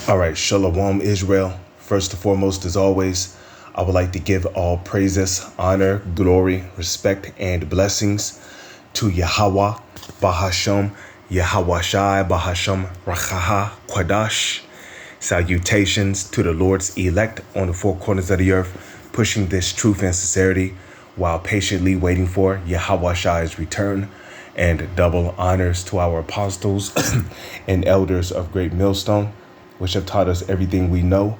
All right, Shalom Israel. First and foremost, as always, I would like to give all praises, honor, glory, respect, and blessings to Yahweh, Bahasham, Yahweh Shai, Bahasham, Rachaha, Kwadash. Salutations to the Lord's elect on the four corners of the earth, pushing this truth and sincerity while patiently waiting for Yahweh Shai's return. And double honors to our apostles and elders of Great Millstone, which have taught us everything we know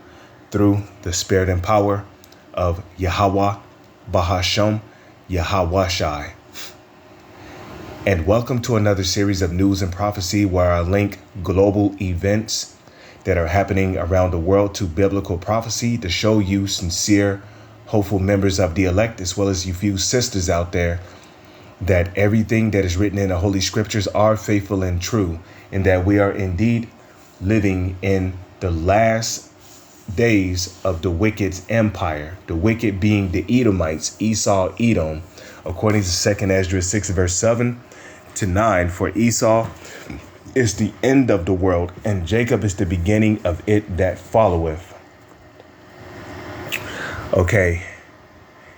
through the spirit and power of Yahweh, Bahasham, Yahweh Shai. And welcome to another series of news and prophecy where I link global events that are happening around the world to biblical prophecy to show you sincere, hopeful members of the elect, as well as you few sisters out there, that everything that is written in the Holy Scriptures are faithful and true, and that we are indeed living in the last days of the wicked's empire, the wicked being the Edomites, Esau, Edom, according to 2 Esdras 6 verse 7 to 9. For Esau is the end of the world, and Jacob is the beginning of it that followeth. Okay,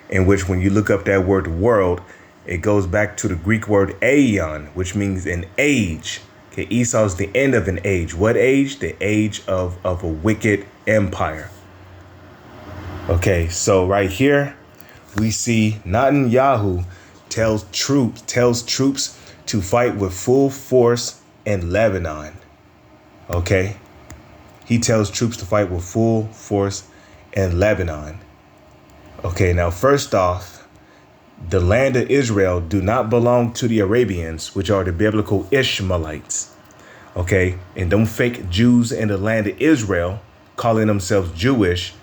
in which when you look up that word world, it goes back to the Greek word aeon, which means an age. Okay, Esau is the end of an age. What age? The age of a wicked empire. Okay, so right here, we see Netanyahu tells troops to fight with full force in Lebanon. Okay, he tells troops to fight with full force in Lebanon. Okay, now first off, the land of Israel do not belong to the Arabians, which are the biblical Ishmaelites. Okay, and them fake Jews in the land of Israel calling themselves Jewish,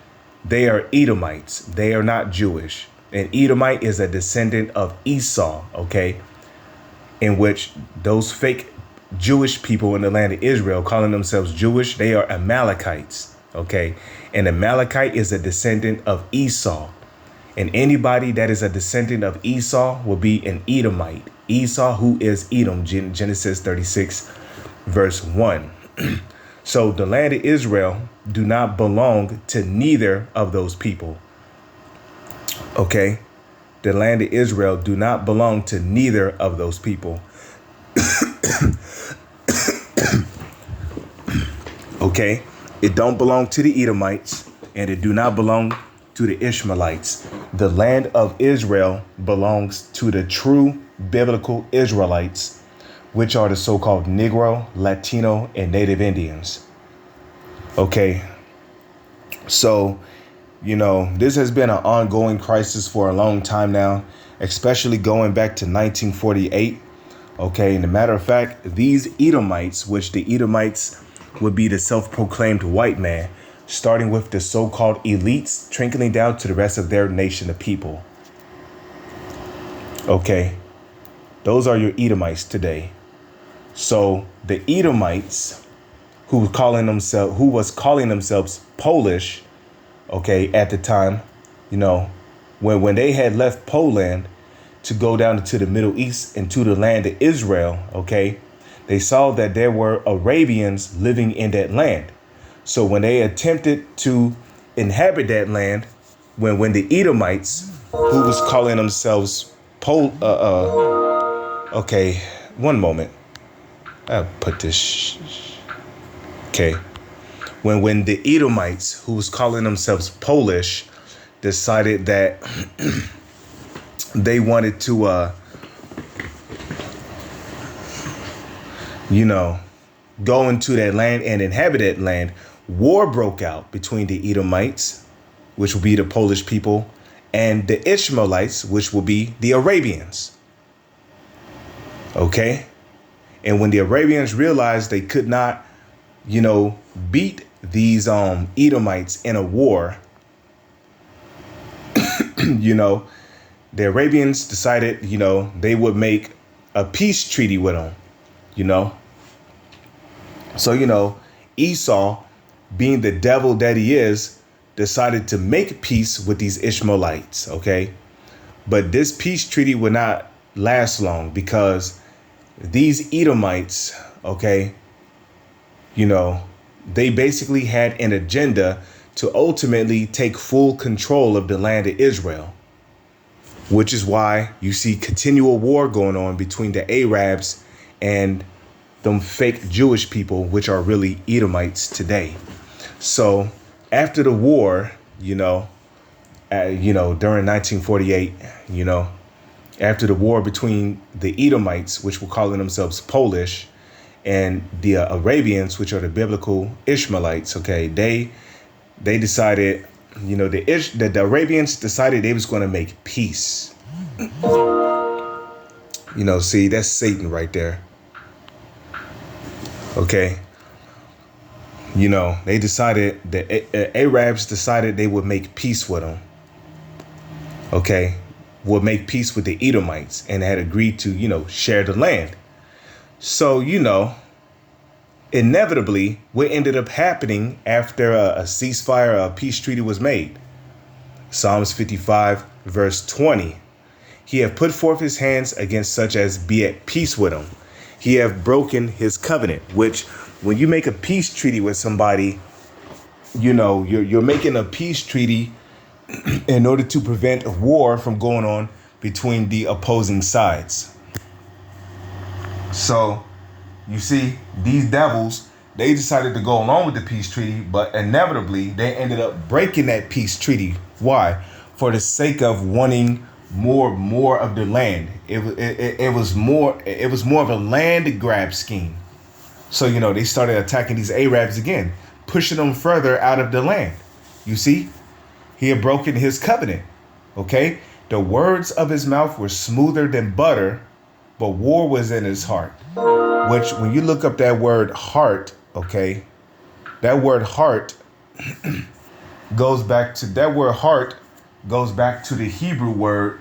they are Edomites. They are not Jewish. An Edomite is a descendant of Esau, okay, in which those fake Jewish people in the land of Israel calling themselves Jewish, they are Amalekites, okay, and Amalekite is a descendant of Esau. And anybody that is a descendant of Esau will be an Edomite. Esau, who is Edom, Genesis 36, verse 1. So the land of Israel do not belong to neither of those people. Okay? The land of Israel do not belong to neither of those people. Okay? It don't belong to the Edomites, and it do not belong to the Ishmaelites. The land of Israel belongs to the true biblical Israelites, which are the so-called Negro, Latino, and Native Indians. Okay, so, this has been an ongoing crisis for a long time now, especially going back to 1948. Okay, and a matter of fact, these Edomites, which the Edomites would be the self-proclaimed white man, starting with the so-called elites, trickling down to the rest of their nation of people. Okay, those are your Edomites today. So the Edomites who was calling themselves Polish, okay, at the time, when they had left Poland to go down to the Middle East and to the land of Israel, okay, they saw that there were Arabians living in that land. So when they attempted to inhabit that land, when the Edomites, who was calling themselves okay, one moment. I'll put this. Okay. When the Edomites, who was calling themselves Polish, decided that they wanted to, go into that land and inhabit that land, war broke out between the Edomites, which will be the Polish people, and the Ishmaelites, which will be the Arabians. Okay? And when the Arabians realized they could not, beat these Edomites in a war, the Arabians decided, they would make a peace treaty with them, So, Esau, being the devil that he is, decided to make peace with these Ishmaelites, okay? But this peace treaty would not last long because these Edomites, okay, they basically had an agenda to ultimately take full control of the land of Israel, which is why you see continual war going on between the Arabs and them fake Jewish people, which are really Edomites today. So after the war, during 1948, after the war between the Edomites, which were calling themselves Polish, and the Arabians, which are the biblical Ishmaelites, okay, they decided, the Arabians decided they was going to make peace. See, that's Satan right there. Okay. They decided, the Arabs decided they would make peace with them. Okay. Would make peace with the Edomites and had agreed to, share the land. So, inevitably, what ended up happening after a ceasefire, a peace treaty was made? Psalms 55, verse 20. He have put forth his hands against such as be at peace with him. He have broken his covenant, which when you make a peace treaty with somebody, you're making a peace treaty in order to prevent a war from going on between the opposing sides. So you see, these devils, they decided to go along with the peace treaty, but inevitably they ended up breaking that peace treaty. Why? For the sake of wanting more of the land. It was more of a land grab scheme. So, they started attacking these Arabs again, pushing them further out of the land. You see, he had broken his covenant. Okay. The words of his mouth were smoother than butter, but war was in his heart. Which, when you look up that word heart, okay, that word heart goes back to the Hebrew word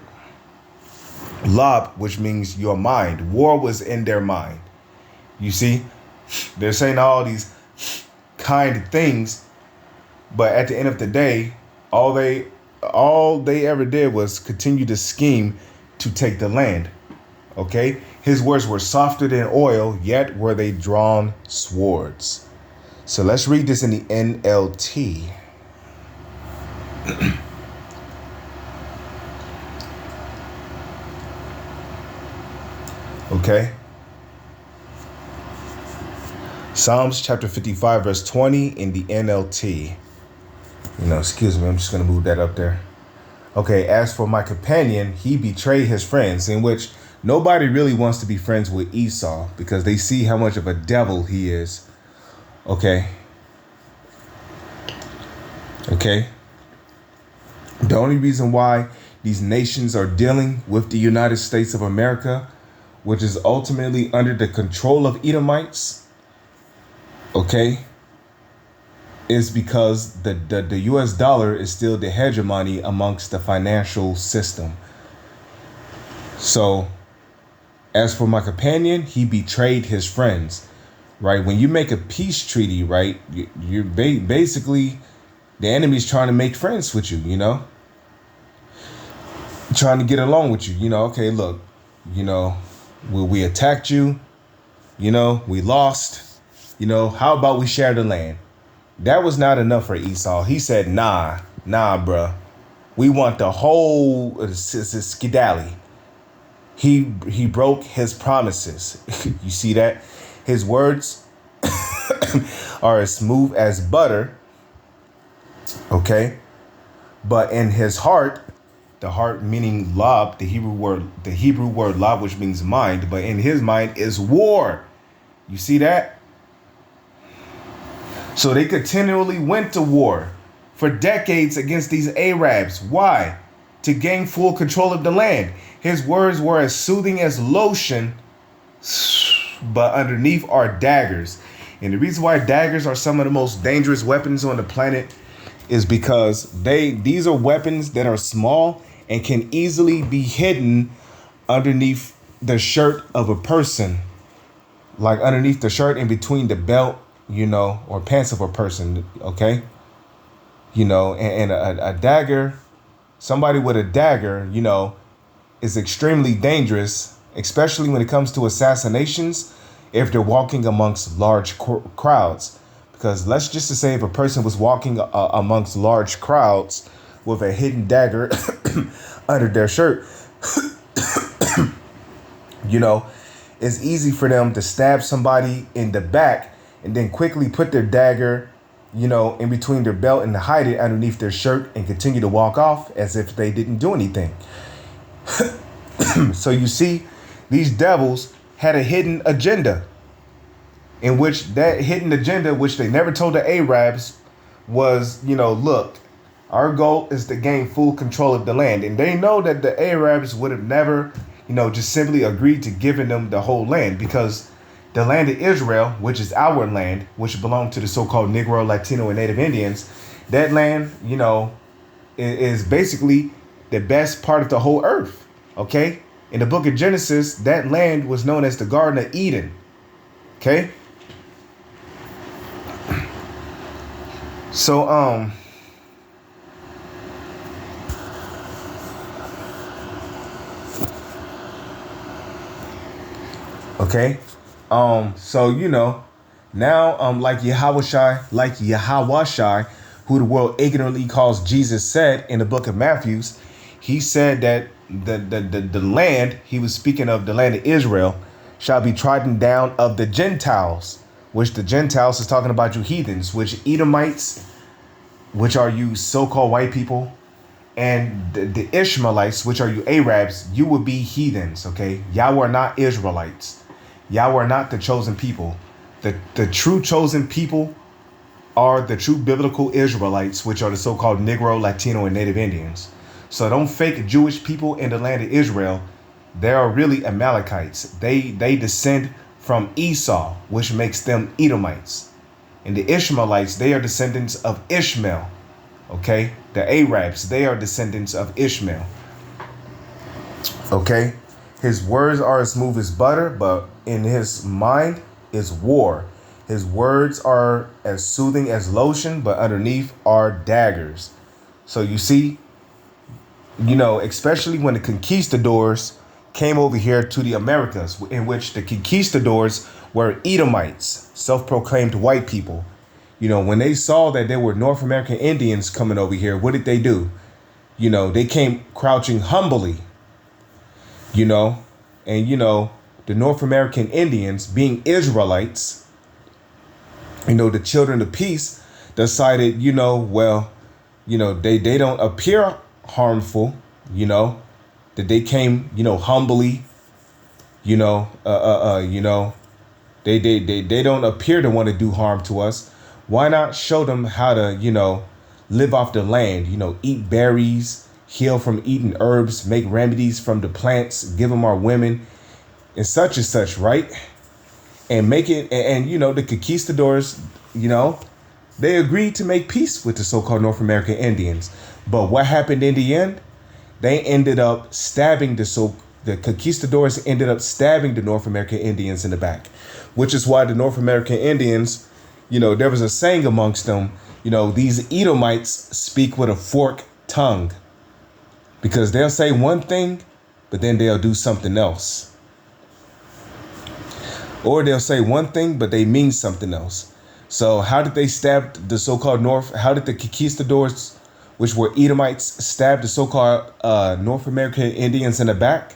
lab, which means your mind. War was in their mind. You see, they're saying all these kind of things, but at the end of the day, all they ever did was continue to scheme to take the land. Okay, his words were softer than oil, yet were they drawn swords. So let's read this in the NLT. Okay. Psalms chapter 55, verse 20 in the NLT. Excuse me, I'm just going to move that up there. Okay, as for my companion, he betrayed his friends, in which nobody really wants to be friends with Esau because they see how much of a devil he is. Okay. The only reason why these nations are dealing with the United States of America, which is ultimately under the control of Edomites, okay, is because the US dollar is still the hegemony amongst the financial system. So, as for my companion, he betrayed his friends, right? When you make a peace treaty, right, you're basically, the enemy's trying to make friends with you, trying to get along with you, okay, look, we attacked you, we lost, how about we share the land? That was not enough for Esau. He said, nah, bruh. We want the whole skedaddle. He broke his promises. You see that? His words are as smooth as butter. Okay. But in his heart, the heart meaning lab, the Hebrew word lab, which means mind, but in his mind is war. You see that? So they continually went to war for decades against these Arabs. Why? To gain full control of the land. His words were as soothing as lotion, but underneath are daggers. And the reason why daggers are some of the most dangerous weapons on the planet is because these are weapons that are small and can easily be hidden underneath the shirt of a person, like underneath the shirt in between the belt, or pants of a person, okay? And a dagger, somebody with a dagger, is extremely dangerous, especially when it comes to assassinations, if they're walking amongst large crowds, Because let's just to say if a person was walking amongst large crowds with a hidden dagger under their shirt, you know, it's easy for them to stab somebody in the back and then quickly put their dagger, you know, in between their belt and hide it underneath their shirt and continue to walk off as if they didn't do anything. So you see, these devils had a hidden agenda, in which that hidden agenda, which they never told the Arabs, was, you know, look, our goal is to gain full control of the land. And they know that the Arabs would have never, you know, just simply agreed to giving them the whole land, because the land of Israel, which is our land, which belonged to the so-called Negro, Latino, and Native Indians, that land, you know, is basically the best part of the whole earth. Okay. In the book of Genesis, that land was known as the Garden of Eden. Okay. So, okay. So, you know, now, like Yahawashai, who the world ignorantly calls Jesus, said in the book of Matthews, he said that the land, he was speaking of the land of Israel, shall be trodden down of the Gentiles, which the Gentiles is talking about you heathens, which Edomites, which are you so-called white people, and the Ishmaelites, which are you Arabs, you would be heathens, okay? Y'all are not Israelites. Y'all are not the chosen people. The true chosen people are the true biblical Israelites, which are the so-called Negro, Latino, and Native Indians. So don't fake Jewish people in the land of Israel. They are really Amalekites. They descend from Esau, which makes them Edomites. And the Ishmaelites, they are descendants of Ishmael. Okay? The Arabs, they are descendants of Ishmael. Okay? His words are as smooth as butter, but in his mind is war. His words are as soothing as lotion, but underneath are daggers. So you see, you know, especially when the conquistadors came over here to the Americas, in which the conquistadors were Edomites, self-proclaimed white people. You know, when they saw that there were North American Indians coming over here, what did they do? You know, they came crouching humbly, you know, and, you know, the North American Indians, being Israelites, you know, the children of peace, decided, you know, well, you know, they don't appear harmful, you know, that they came, you know, humbly, you know, you know, they don't appear to want to do harm to us. Why not show them how to, you know, live off the land, you know, eat berries, heal from eating herbs, make remedies from the plants, give them our women and such, right? And make it, and you know, the conquistadors, you know, they agreed to make peace with the so-called North American Indians. But what happened in the end? They ended up stabbing the conquistadors ended up stabbing the North American Indians in the back, which is why the North American Indians, you know, there was a saying amongst them, you know, these Edomites speak with a forked tongue, because they'll say one thing, but then they'll do something else. Or they'll say one thing, but they mean something else. So how did they stab the so-called how did the conquistadors, which were Edomites, stab the so-called North American Indians in the back?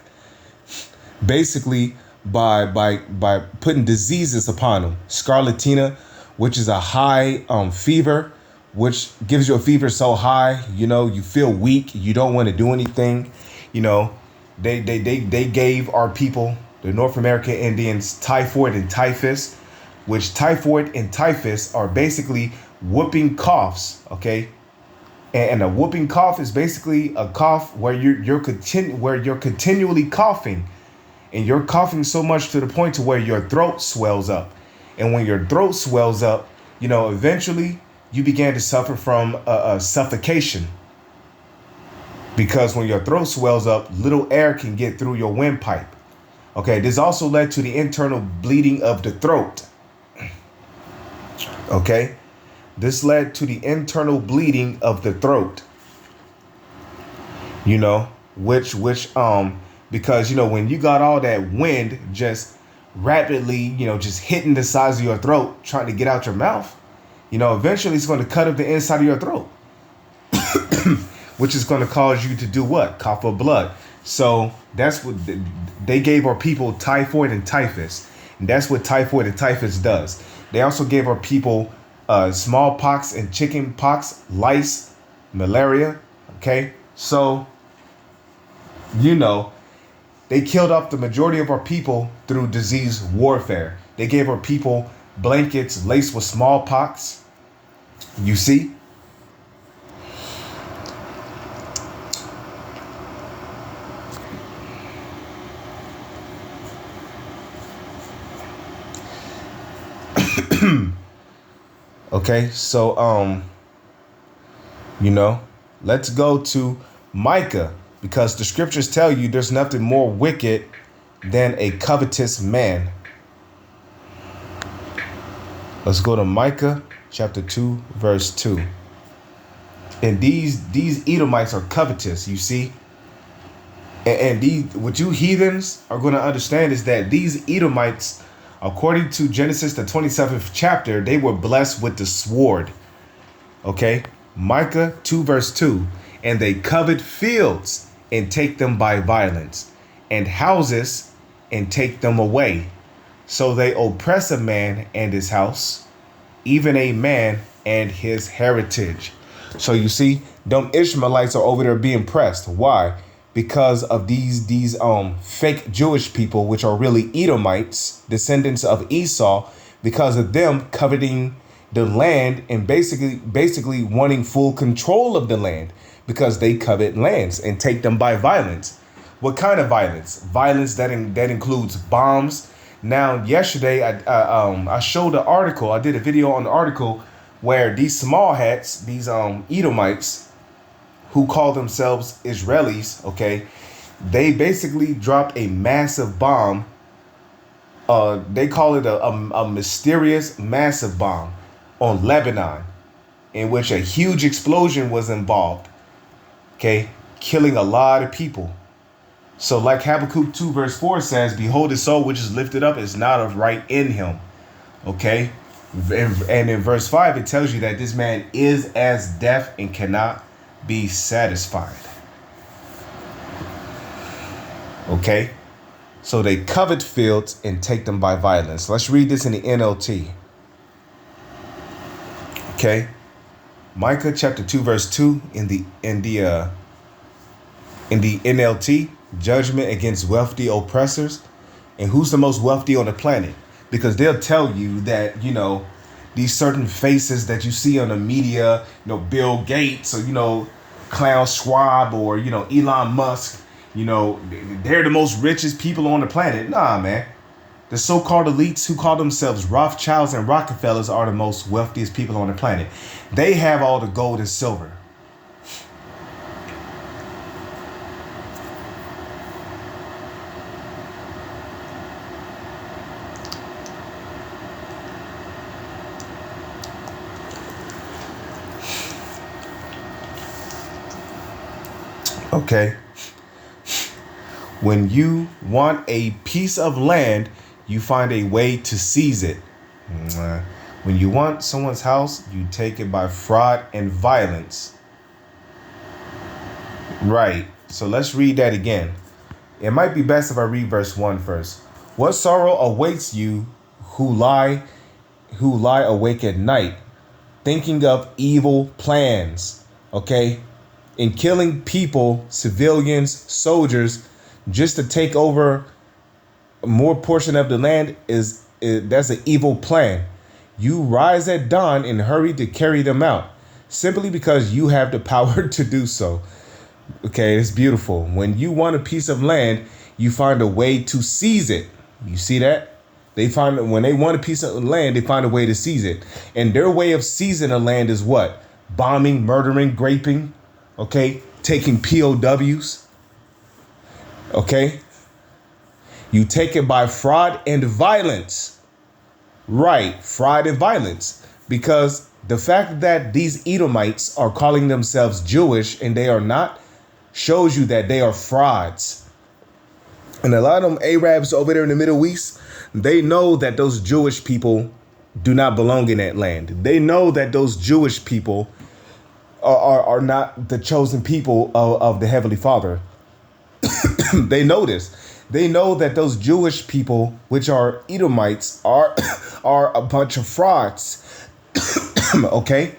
Basically by putting diseases upon them. Scarlatina, which is a high fever, which gives you a fever so high, you know, you feel weak, you don't want to do anything. You know, they gave our people, the North American Indians, typhoid and typhus, which typhoid and typhus are basically whooping coughs, okay? And a whooping cough is basically a cough where you're continually coughing, and you're coughing so much to the point to where your throat swells up. And when your throat swells up, you know, eventually you began to suffer from a suffocation, because when your throat swells up, little air can get through your windpipe. Okay, this also led to the internal bleeding of the throat. Okay, this led to the internal bleeding of the throat. You know, which because, you know, when you got all that wind just rapidly, you know, just hitting the sides of your throat, trying to get out your mouth, Eventually it's going to cut up the inside of your throat, which is going to cause you to do what? Cough up blood. So that's what they gave our people, typhoid and typhus. And that's what typhoid and typhus does. They also gave our people smallpox and chicken pox, lice, malaria. Okay. So, they killed off the majority of our people through disease warfare. They gave our people blankets laced with smallpox. You see? Okay, so let's go to Micah, because the scriptures tell you there's nothing more wicked than a covetous man. Let's go to Micah chapter 2, verse 2. And these Edomites are covetous, you see. And what you heathens are going to understand is that these Edomites, according to Genesis, the 27th chapter, they were blessed with the sword. Okay, Micah 2, verse 2. And they covet fields and take them by violence, and houses and take them away. So they oppress a man and his house, even a man and his heritage. So you see, them Ishmaelites are over there being pressed. Why? Because of these fake Jewish people, which are really Edomites, descendants of Esau, because of them coveting the land and basically wanting full control of the land, because they covet lands and take them by violence. What kind of violence? Violence that includes bombs. Now, yesterday, I showed an article. I did a video on the article where these small hats, these Edomites, who call themselves Israelis, okay, they basically dropped a massive bomb. They call it a mysterious massive bomb on Lebanon, in which a huge explosion was involved, okay, killing a lot of people. So like Habakkuk 2 verse 4 says, behold, his soul which is lifted up is not of right in him. Okay. And in verse 5, it tells you that this man is as deaf and cannot be satisfied. Okay. So they covet fields and take them by violence. Let's read this in the NLT. Okay. Micah chapter 2 verse 2 in the NLT. Judgment against wealthy oppressors. And who's the most wealthy on the planet? Because they'll tell you that, these certain faces that you see on the media, Bill Gates or, Klaus Schwab or, Elon Musk, they're the most richest people on the planet. Nah, man. The so-called elites who call themselves Rothschilds and Rockefellers are the most wealthiest people on the planet. They have all the gold and silver. Okay. When you want a piece of land, you find a way to seize it. When you want someone's house, you take it by fraud and violence. Right. So let's read that again. It might be best if I read verse 1 first. What sorrow awaits you who lie awake at night, thinking of evil plans. Okay. In killing people, civilians, soldiers, just to take over more portion of the land that's an evil plan. You rise at dawn and hurry to carry them out, simply because you have the power to do so. Okay, it's beautiful. When you want a piece of land, you find a way to seize it. You see that? When they want a piece of land, they find a way to seize it. And their way of seizing a land is what? Bombing, murdering, raping. Okay, taking POWs. Okay, you take it by fraud and violence. Right, fraud and violence. Because the fact that these Edomites are calling themselves Jewish and they are not shows you that they are frauds. And a lot of them Arabs over there in the Middle East, they know that those Jewish people, do not belong in that land. They know that those Jewish people are not the chosen people of the Heavenly Father. They know this. They know that those Jewish people, which are Edomites, are are a bunch of frauds. Okay?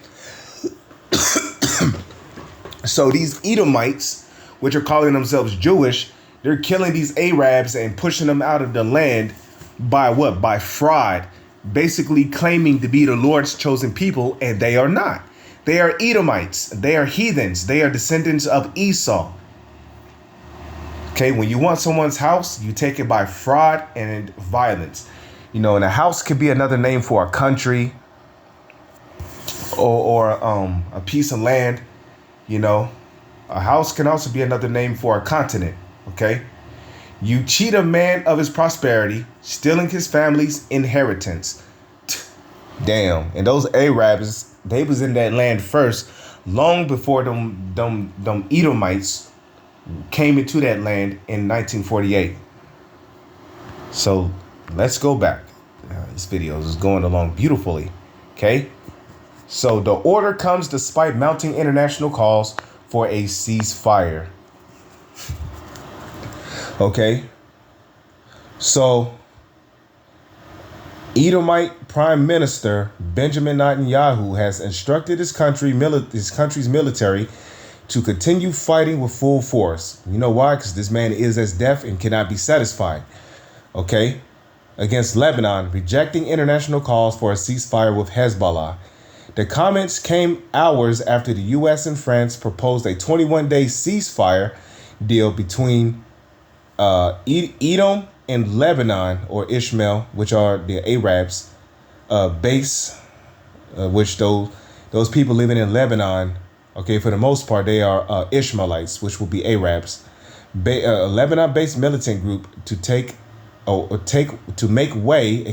So these Edomites, which are calling themselves Jewish, they're killing these Arabs and pushing them out of the land by what? By fraud. Basically claiming to be the Lord's chosen people, and they are not. They are Edomites. They are heathens. They are descendants of Esau. Okay, when you want someone's house, you take it by fraud and violence. You know, and a house could be another name for a country or a piece of land. You know, a house can also be another name for a continent. Okay, you cheat a man of his prosperity, stealing his family's inheritance. Damn. And those Arabs, they was in that land first, long before them Edomites came into that land in 1948. So let's go back. This video is going along beautifully. Okay. So the order comes despite mounting international calls for a ceasefire. Okay. So Edomite Prime Minister Benjamin Netanyahu has instructed his country's military to continue fighting with full force. You know why? Because this man is as deaf and cannot be satisfied. Okay? Against Lebanon, rejecting international calls for a ceasefire with Hezbollah. The comments came hours after the U.S. and France proposed a 21-day ceasefire deal between Edom and Lebanon, or Ishmael, which are the Arabs, which those people living in Lebanon, okay, for the most part, they are Ishmaelites, which will be Arabs. Lebanon-based militant group to make way,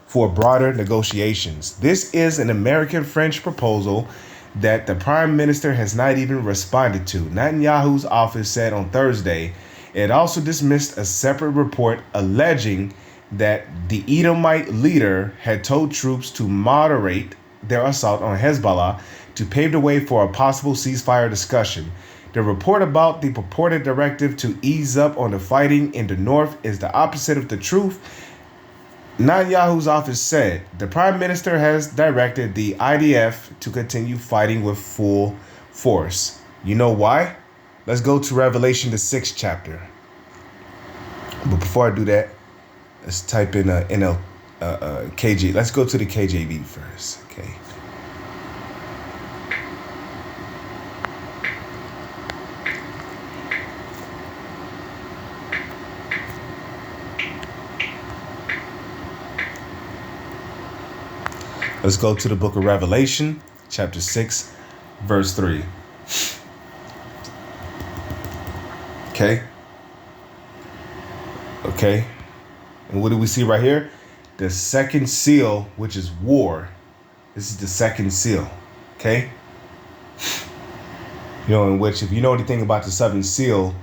for broader negotiations. This is an American-French proposal that the Prime Minister has not even responded to. Netanyahu's office said on Thursday it also dismissed a separate report alleging that the Edomite leader had told troops to moderate their assault on Hezbollah to pave the way for a possible ceasefire discussion. The report about the purported directive to ease up on the fighting in the north is the opposite of the truth. Netanyahu's office said the Prime Minister has directed the IDF to continue fighting with full force. You know why? Let's go to Revelation, the 6th chapter. But before I do that, let's type in KJ. Let's go to the KJV first. Okay. Let's go to the book of Revelation, chapter 6, verse 3. Okay. Okay. And what do we see right here? The second seal, which is war. This is the second seal. Okay. You know, in which, if you know anything about the seventh seal,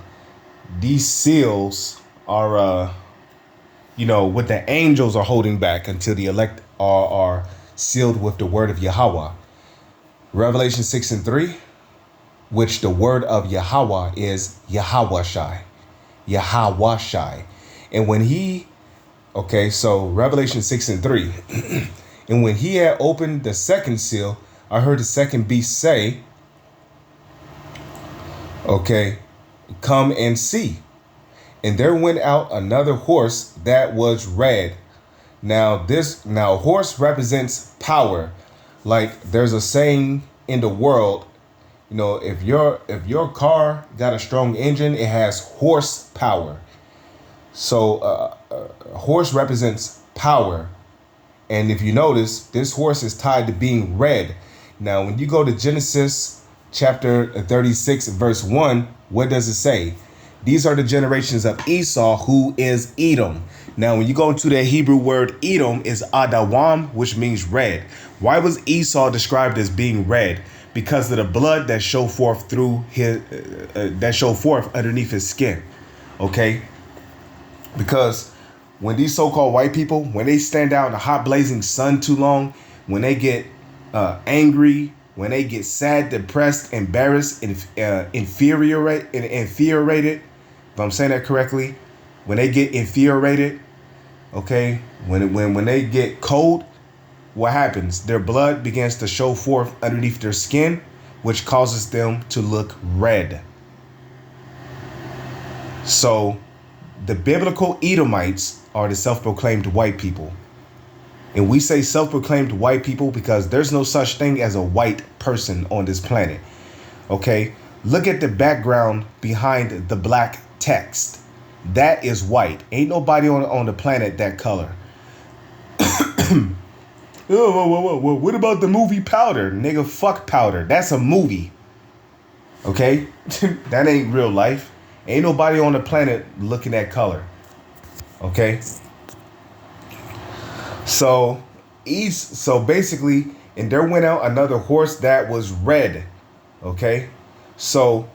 these seals are, what the angels are holding back until the elect are sealed with the word of Yahweh. Revelation 6 and 3, which the word of Yahweh is Yahawashai. Yahawashai. And when so Revelation 6 and 3, and when he had opened the second seal, I heard the second beast say, come and see. And there went out another horse that was red. Now horse represents power. Like there's a saying in the world, if your car got a strong engine, it has horsepower. So horse represents power. And if you notice, this horse is tied to being red. Now, when you go to Genesis chapter 36, verse 1, what does it say? These are the generations of Esau, who is Edom. Now, when you go into the Hebrew word Edom is Adawam, which means red. Why was Esau described as being red? Because of the blood that showed forth underneath his skin. Okay. Because when these so-called white people, when they stand out in the hot blazing sun too long, when they get angry, when they get sad, depressed, embarrassed, infuriated, if I'm saying that correctly, when they get infuriated, okay, when they get cold, what happens? Their blood begins to show forth underneath their skin, which causes them to look red. So the biblical Edomites are the self-proclaimed white people. And we say self-proclaimed white people because there's no such thing as a white person on this planet. Okay? Look at the background behind the black text. That is white. Ain't nobody on the planet that color. What about the movie Powder? Nigga, fuck Powder. That's a movie. Okay? That ain't real life. Ain't nobody on the planet looking at color. Okay? So basically, and there went out another horse that was red. Okay? So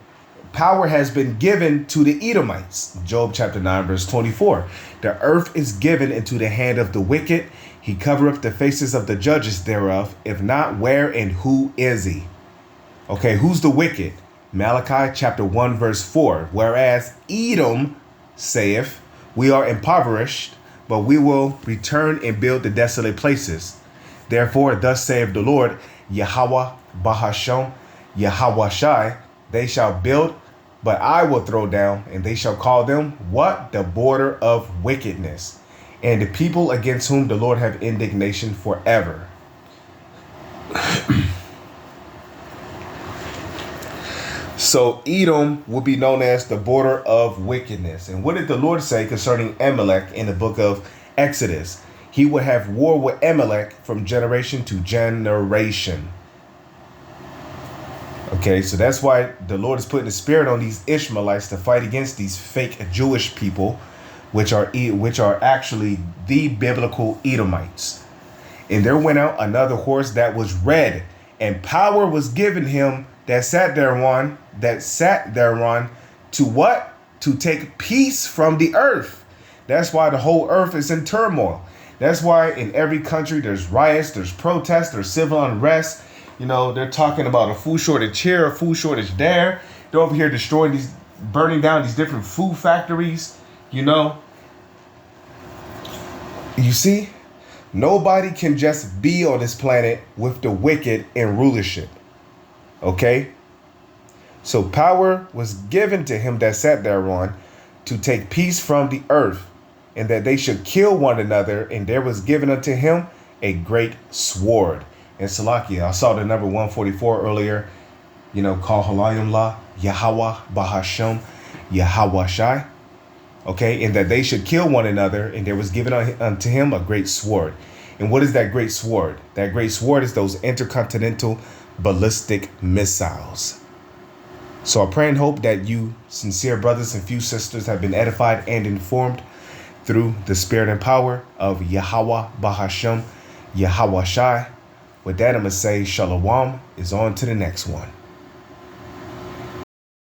power has been given to the Edomites. Job chapter 9, verse 24. The earth is given into the hand of the wicked. He covereth the faces of the judges thereof. If not, where and who is he? Okay, who's the wicked? Malachi chapter 1, verse 4. Whereas Edom saith, we are impoverished, but we will return and build the desolate places. Therefore, thus saith the Lord, Yahweh Bahasham, Yahweh Shai, they shall build, but I will throw down, and they shall call them, what? The border of wickedness, and the people against whom the Lord have indignation forever. So Edom will be known as the border of wickedness. And what did the Lord say concerning Amalek in the book of Exodus? He would have war with Amalek from generation to generation. Okay, so that's why the Lord is putting the spirit on these Ishmaelites to fight against these fake Jewish people, which are actually the biblical Edomites. And there went out another horse that was red, and power was given him that sat thereon to what? To take peace from the earth. That's why the whole earth is in turmoil. That's why in every country there's riots, there's protests, there's civil unrest. You know, they're talking about a food shortage here, a food shortage there. They're over here burning down these different food factories, you know. You see, nobody can just be on this planet with the wicked in rulership. Okay? So power was given to him that sat thereon to take peace from the earth, and that they should kill one another, and there was given unto him a great sword. And Salakia, I saw the number 144 earlier, you know, call Halayim La, Yahweh Bahasham, Yahweh Shai. Okay, and that they should kill one another, and there was given unto him a great sword. And what is that great sword? That great sword is those intercontinental ballistic missiles. So I pray and hope that you, sincere brothers and few sisters, have been edified and informed through the spirit and power of Yahweh Bahasham, Yahweh Shai. With that, I'm going to say Shalom is on to the next one.